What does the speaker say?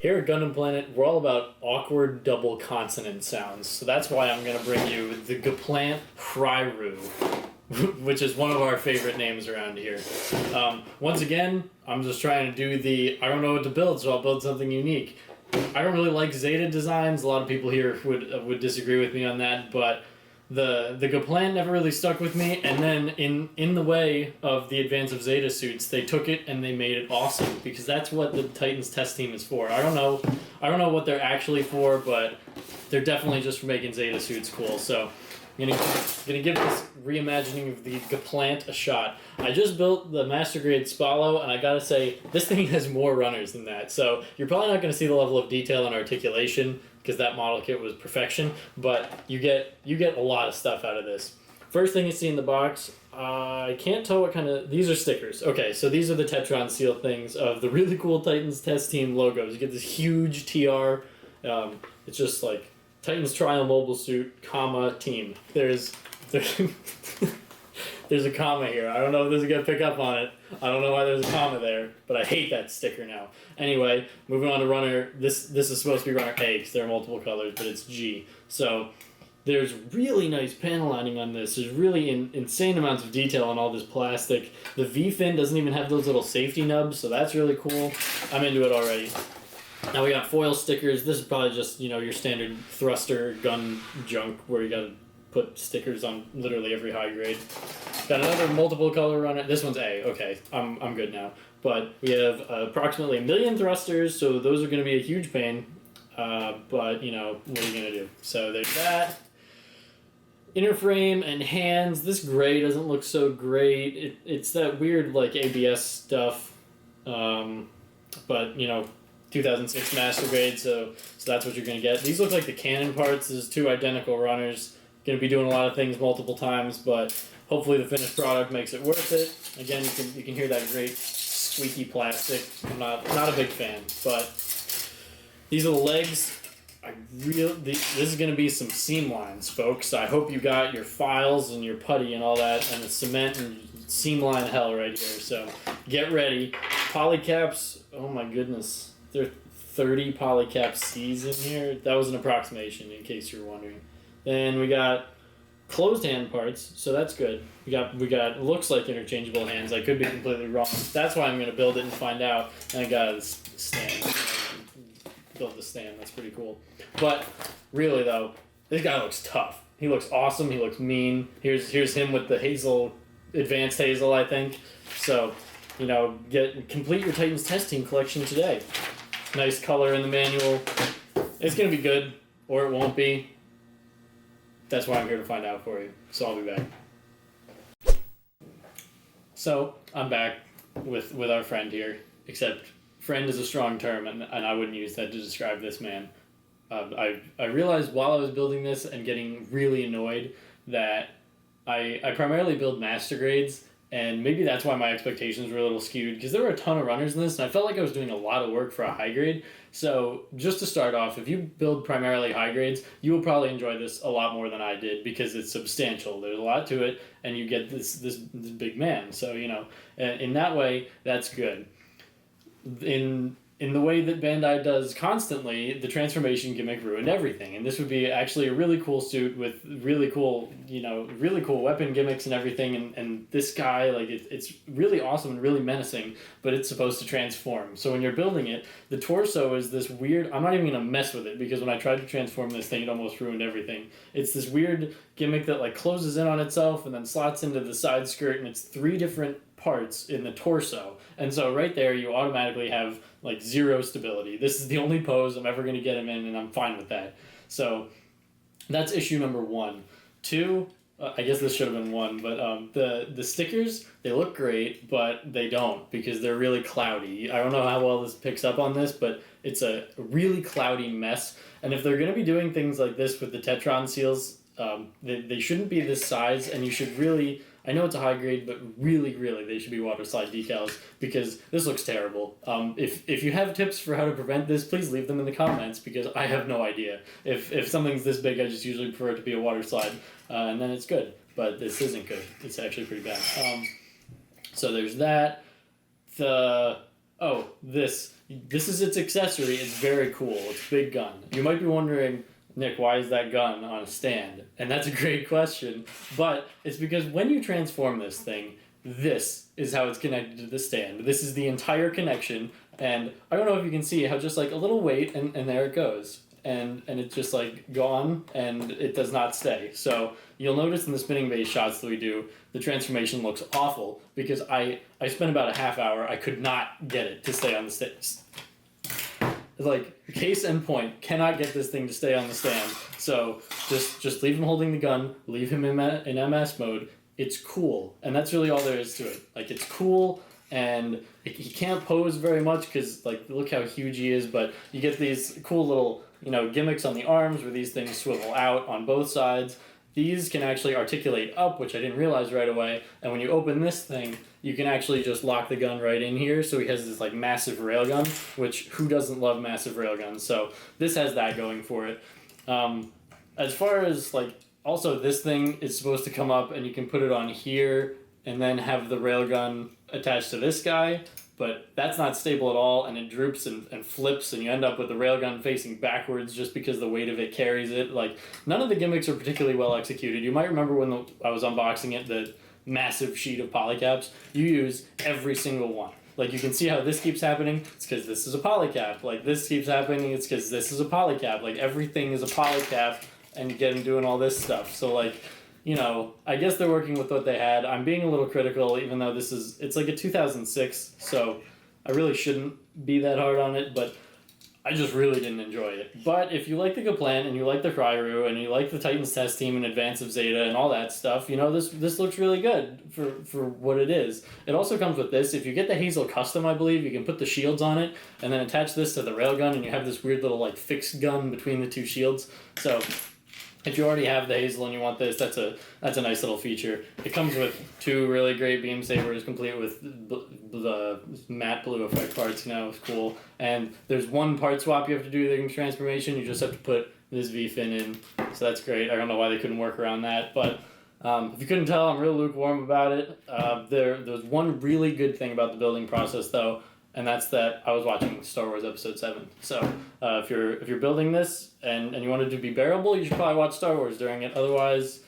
Here at Gundam Planet, we're all about awkward double consonant sounds. So that's why I'm going to bring you the Gaplant Hrairoo, which is one of our favorite names around here. Once again, I'm just trying to do I don't know what to build, so I'll build something unique. I don't really like Zeta designs. A lot of people here would disagree with me on that, but the Gaplant never really stuck with me, and then in the way of the advance of Zeta suits, they took it and they made it awesome, because that's what the Titans test team is for. I don't know what they're actually for, but they're definitely just for making Zeta suits cool. So I'm gonna give this reimagining of the Gaplant a shot. I just built the Master Grade Spallo, and I gotta say, this thing has more runners than that. So you're probably not gonna see the level of detail and articulation, because that model kit was perfection, but you get a lot of stuff out of this. First thing you see in the box, I can't tell what kind of... These are stickers. Okay, so these are the Tetron seal things of the really cool Titans test team logos. You get this huge TR. It's just like Titans Trial Mobile Suit, comma, team. There's a comma here. I don't know if this is going to pick up on it. I don't know why there's a comma there, but I hate that sticker now. Anyway, moving on to runner. This is supposed to be runner A because there are multiple colors, but it's G. So there's really nice panel lining on this. There's really insane amounts of detail on all this plastic. The V-fin doesn't even have those little safety nubs, so that's really cool. I'm into it already. Now we got foil stickers. This is probably just, your standard thruster gun junk where you got to put stickers on literally every high grade. Got another multiple color runner. This one's A. Okay, I'm good now. But we have approximately 1 million thrusters, so those are going to be a huge pain. But, what are you going to do? So there's that. Inner frame and hands. This gray doesn't look so great. It's that weird, ABS stuff. But, 2006 Master Grade, so that's what you're going to get. These look like the cannon parts. There's 2 identical runners. Going to be doing a lot of things multiple times, but hopefully the finished product makes it worth it. Again, you can hear that great squeaky plastic. I'm not a big fan, but these are the legs. This is going to be some seam lines, folks. I hope you got your files and your putty and all that, and the cement and seam line hell right here. So get ready. Polycaps. Oh my goodness, there are 30 polycap C's in here. That was an approximation, in case you're wondering. Then we got closed hand parts, so that's good. We got looks like interchangeable hands. I could be completely wrong. That's why I'm going to build it and find out. And I got a stand. Build the stand. That's pretty cool. But really though, this guy looks tough. He looks awesome. He looks mean. Here's him with the hazel, advanced hazel, I think. So, complete your Titans test team collection today. Nice color in the manual. It's going to be good, or it won't be. That's why I'm here to find out for you. So I'll be back. So I'm back with our friend here, except friend is a strong term, and I wouldn't use that to describe this man. I realized while I was building this and getting really annoyed that I primarily build master grades, and maybe that's why my expectations were a little skewed, because there were a ton of runners in this, and I felt like I was doing a lot of work for a high grade. So just to start off, if you build primarily high grades, you will probably enjoy this a lot more than I did, because it's substantial. There's a lot to it, and you get this big man. So, in that way, that's good. In the way that Bandai does constantly, the transformation gimmick ruined everything. And this would be actually a really cool suit with really cool, really cool weapon gimmicks and everything. And this guy, it's really awesome and really menacing, but it's supposed to transform. So when you're building it, the torso is this weird... I'm not even going to mess with it, because when I tried to transform this thing, it almost ruined everything. It's this weird gimmick that closes in on itself and then slots into the side skirt, and it's 3 different parts in the torso. And so right there, you automatically have 0 stability. This is the only pose I'm ever going to get him in, and I'm fine with that. So that's issue number 1. 2, I guess this should have been 1, but the stickers, they look great, but they don't, because they're really cloudy. I don't know how well this picks up on this, but it's a really cloudy mess. And if they're going to be doing things like this with the Tetron seals, they shouldn't be this size, and you should really... I know it's a high grade, but really, really, they should be water slide decals, because this looks terrible. If you have tips for how to prevent this, please leave them in the comments, because I have no idea. If something's this big, I just usually prefer it to be a water slide, and then it's good. But this isn't good. It's actually pretty bad. So there's that. oh, this is its accessory. It's very cool. It's a big gun. You might be wondering, Nick, why is that gun on a stand? And that's a great question. But it's because when you transform this thing, this is how it's connected to the stand. This is the entire connection. And I don't know if you can see how just like a little weight and there it goes. And it's just like gone and it does not stay. So you'll notice in the spinning base shots that we do, the transformation looks awful because I spent about a half hour. I could not get it to stay on the stand. Like, case in point, cannot get this thing to stay on the stand. So just leave him holding the gun, leave him in MS mode. It's cool. And that's really all there is to it. Like, it's cool. And he can't pose very much because, like, look how huge he is, but you get these cool little, gimmicks on the arms where these things swivel out on both sides. These can actually articulate up, which I didn't realize right away, and when you open this thing, you can actually just lock the gun right in here, so he has this, like, massive railgun, which who doesn't love massive railguns? So this has that going for it. As far as, like, also this thing is supposed to come up and you can put it on here and then have the railgun attached to this guy, but that's not stable at all, and it droops and flips, and you end up with the railgun facing backwards just because the weight of it carries it. Like, none of the gimmicks are particularly well executed. You might remember when I was unboxing it, the massive sheet of polycaps. You use every single one. Like, you can see how this keeps happening. It's because this is a polycap. Like, this keeps happening. It's because this is a polycap. Like, everything is a polycap, and you get him doing all this stuff. So, like, I guess they're working with what they had. I'm being a little critical, even though it's like a 2006, so I really shouldn't be that hard on it, but I just really didn't enjoy it. But if you like the Gaplant, and you like the Hrairoo, and you like the Titans test team and Advance of Zeta and all that stuff, this looks really good for what it is. It also comes with this. If you get the Hazel Custom, I believe, you can put the shields on it, and then attach this to the railgun, and you have this weird little, like, fixed gun between the two shields. So if you already have the Hazel and you want this, that's a nice little feature. It comes with two really great beam sabers, complete with the matte blue effect parts. It's cool. And there's one part swap you have to do during the transformation. You just have to put this V-fin in, so that's great. I don't know why they couldn't work around that, but if you couldn't tell, I'm real lukewarm about it. There's one really good thing about the building process, though, and that's that I was watching Star Wars Episode 7. So if you're building this and you want it to be bearable, you should probably watch Star Wars during it. Otherwise,